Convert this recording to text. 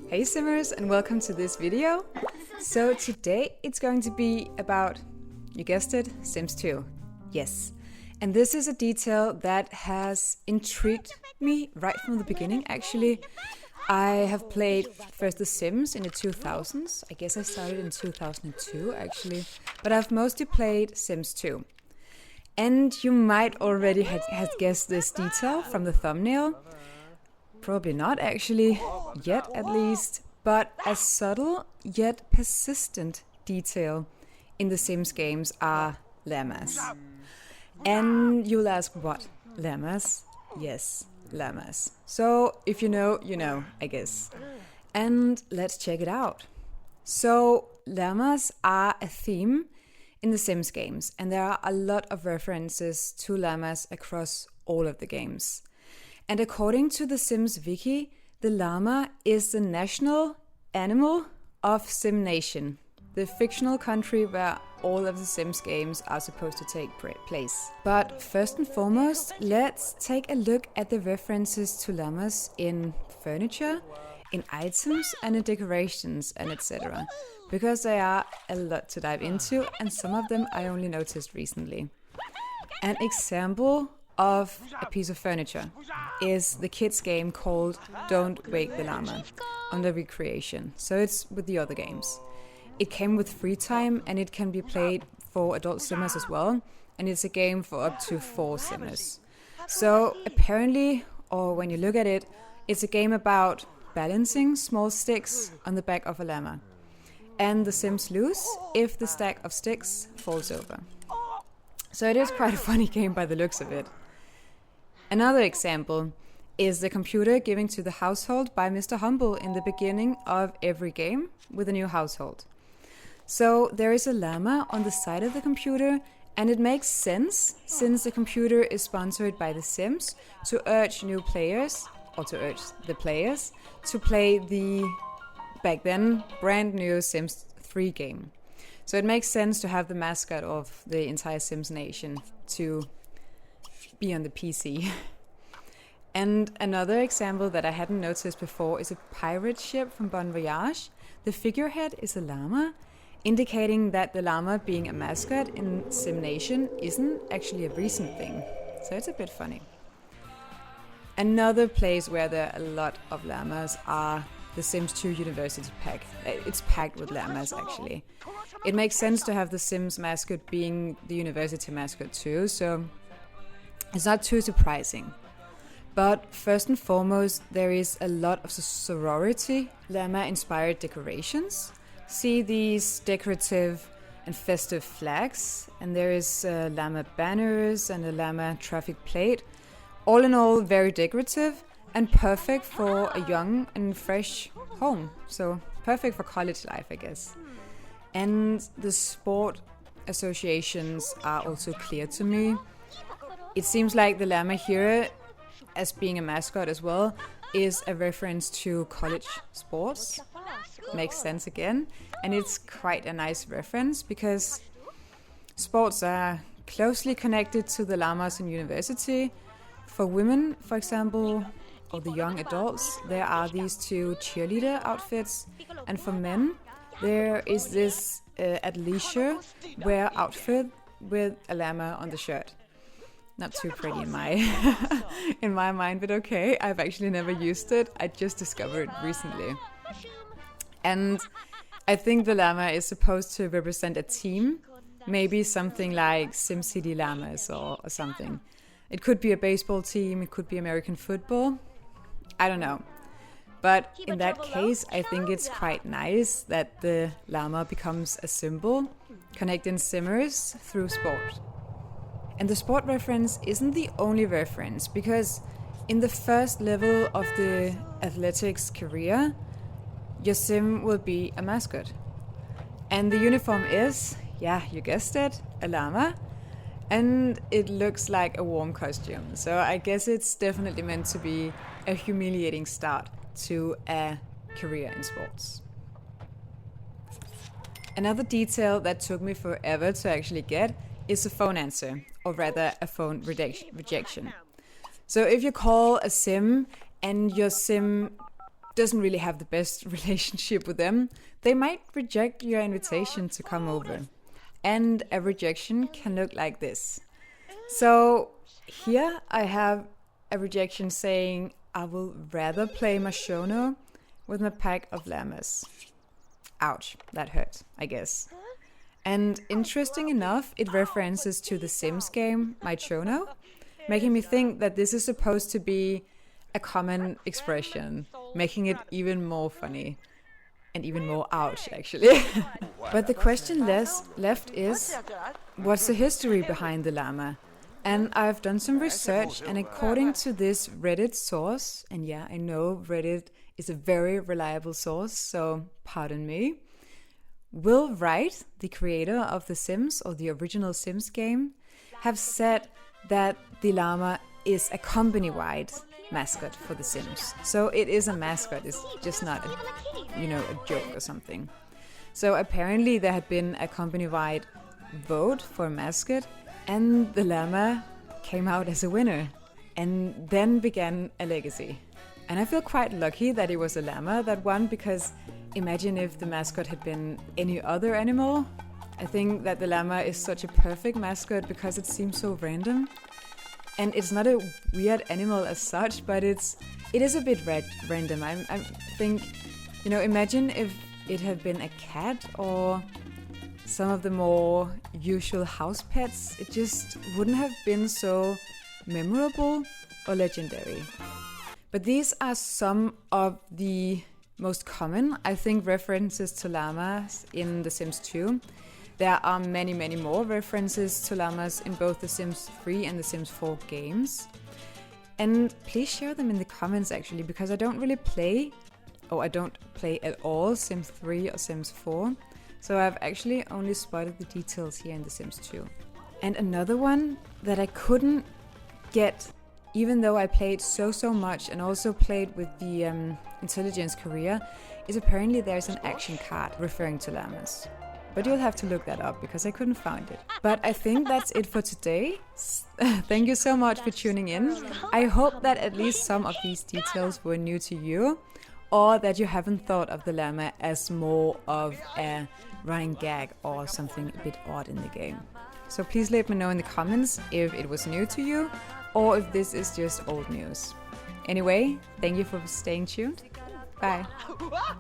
Hey Simmers, and welcome to this video. So today it's going to be about, you guessed it, Sims 2. Yes. And this is a detail that has intrigued me right from the beginning actually. I have played first The Sims in the 2000s. I guess I started in 2002 actually. But I've mostly played Sims 2. And you might already have guessed this detail from the thumbnail. Probably not actually, yet at least, but a subtle yet persistent detail in the Sims games are llamas. And you'll ask, what? Llamas? Yes, llamas. So if you know, you know, I guess. And let's check it out. So llamas are a theme in the Sims games, and there are a lot of references to llamas across all of the games. And according to the Sims wiki, the llama is the national animal of Sim Nation, the fictional country where all of the Sims games are supposed to take place. But first and foremost, let's take a look at the references to llamas in furniture, in items, and in decorations, and etc. Because there are a lot to dive into, and some of them I only noticed recently. An example of a piece of furniture is the kids game called Don't Wake the Llama under Recreation. So it's with the other games. It came with free time and it can be played for adult simmers as well. And it's a game for up to 4 simmers. So apparently, or when you look at it, it's a game about balancing small sticks on the back of a llama. And the Sims lose if the stack of sticks falls over. So it is quite a funny game by the looks of it. Another example is the computer giving to the household by Mr. Humble in the beginning of every game with a new household. So there is a llama on the side of the computer, and it makes sense since the computer is sponsored by The Sims to urge new players, or to urge the players, to play the, back then, brand new Sims 3 game. So it makes sense to have the mascot of the entire Sims Nation to be on the PC. And another example that I hadn't noticed before is a pirate ship from Bon Voyage. The figurehead is a llama, indicating that the llama being a mascot in Sim Nation isn't actually a recent thing. So it's a bit funny. Another place where there are a lot of llamas are the Sims 2 University pack. It's packed with llamas actually. It makes sense to have the Sims mascot being the university mascot too, so it's not too surprising. But first and foremost, there is a lot of sorority llama-inspired decorations. See these decorative and festive flags, and there is llama banners and a llama traffic plate. All in all, very decorative and perfect for a young and fresh home. So perfect for college life, I guess. And the sport associations are also clear to me. It seems like the llama here, as being a mascot as well, is a reference to college sports. Makes sense again. And it's quite a nice reference because sports are closely connected to the llamas in university. For women, for example, or the young adults, there are these 2 cheerleader outfits. And for men, there is this athleisure wear outfit with a llama on the shirt. Not too pretty in my in my mind, but okay. I've actually never used it. I just discovered it recently. And I think the llama is supposed to represent a team. Maybe something like SimCity Llamas or something. It could be a baseball team, it could be American football. I don't know. But in that case, I think it's quite nice that the llama becomes a symbol, connecting simmers through sport. And the sport reference isn't the only reference, because in the first level of the athletics career, your sim will be a mascot. And the uniform is, yeah, you guessed it, a llama. And it looks like a warm costume. So I guess it's definitely meant to be a humiliating start to a career in sports. Another detail that took me forever to actually get is a phone answer, or rather a phone rejection. So if you call a sim and your sim doesn't really have the best relationship with them, they might reject your invitation to come over. And a rejection can look like this. So here I have a rejection saying, I will rather play Mashono with my pack of llamas. Ouch, that hurt, I guess. And interesting enough, it references to the Sims game, Mashono, making me think that this is supposed to be a common expression, making it even more funny. And even more ouch, actually. But the question left is, what's the history behind the llama? And I've done some research, and according to this Reddit source, and yeah, I know Reddit is a very reliable source, so pardon me. Will Wright, the creator of The Sims, or the original Sims game, have said that the llama is a company-wide mascot for The Sims. So it is a mascot, it's just not a joke or something. So apparently there had been a company-wide vote for a mascot, and the llama came out as a winner. And then began a legacy. And I feel quite lucky that it was a llama that won, because imagine if the mascot had been any other animal. I think that the llama is such a perfect mascot because it seems so random. And it's not a weird animal as such, but it is a bit random. I think, imagine if it had been a cat or some of the more usual house pets. It just wouldn't have been so memorable or legendary. But these are some of the most common, I think, references to llamas in The Sims 2. There are many, many more references to llamas in both The Sims 3 and The Sims 4 games. And please share them in the comments, actually, because I don't play at all Sims 3 or Sims 4. So I've actually only spotted the details here in The Sims 2. And another one that I couldn't get, even though I played so much and also played with the intelligence career, is apparently there's an action card referring to llamas. But you'll have to look that up because I couldn't find it. But I think that's it for today. Thank you so much for tuning in. I hope that at least some of these details were new to you, or that you haven't thought of the llama as more of a running gag or something a bit odd in the game. So please let me know in the comments if it was new to you, or if this is just old news. Anyway, thank you for staying tuned. Bye.